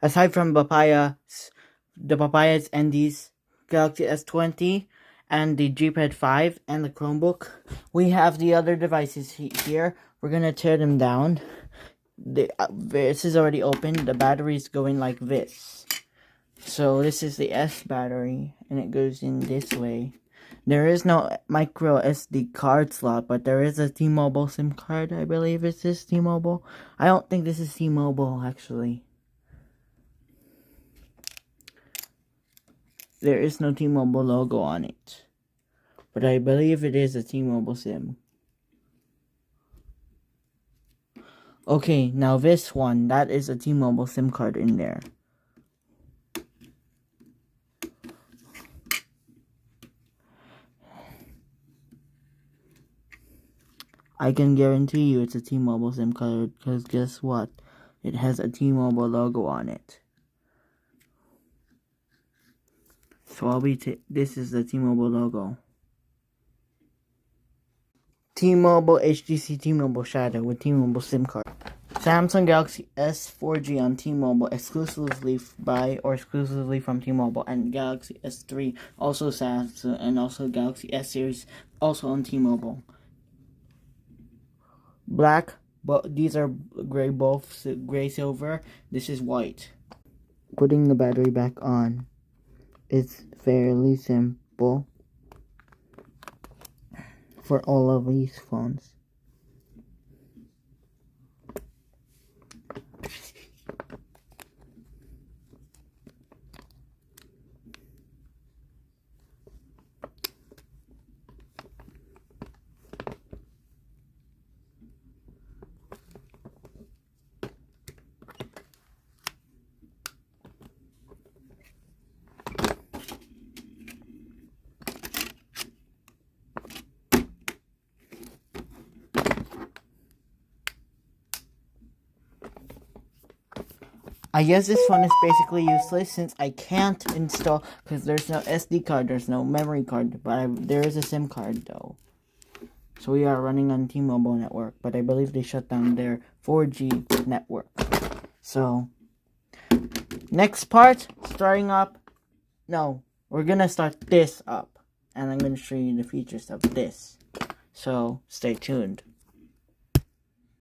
aside from the Papayas and these Galaxy S20 and the G-Pad 5 and the Chromebook, we have the other devices here. We're gonna tear them down. This is already open. The battery is going like this. So this is the S battery, and it goes in this way. There is no micro SD card slot, but there is a T-Mobile SIM card. I believe it's this T-Mobile. I don't think this is T-Mobile, actually. There is no T-Mobile logo on it, but I believe it is a T-Mobile SIM. Okay, now this one, that is a T-Mobile SIM card in there. I can guarantee you it's a T-Mobile SIM card, because guess what? It has a T-Mobile logo on it. So this is the T-Mobile logo. T-Mobile HTC T-Mobile Shadow with T-Mobile SIM card. Samsung Galaxy S 4G on T-Mobile exclusively by or exclusively from T-Mobile, and Galaxy S3 also Samsung, and also Galaxy S series also on T-Mobile. Black, but these are gray, both gray silver. This is white. Putting the battery back on, it's fairly simple for all of these phones. I guess this phone is basically useless since I can't install, because there's no SD card, there's no memory card, but there is a SIM card though. So we are running on T-Mobile network, but I believe they shut down their 4G network. So, next part, starting up, no, we're gonna start this up, and I'm gonna show you the features of this. So, stay tuned.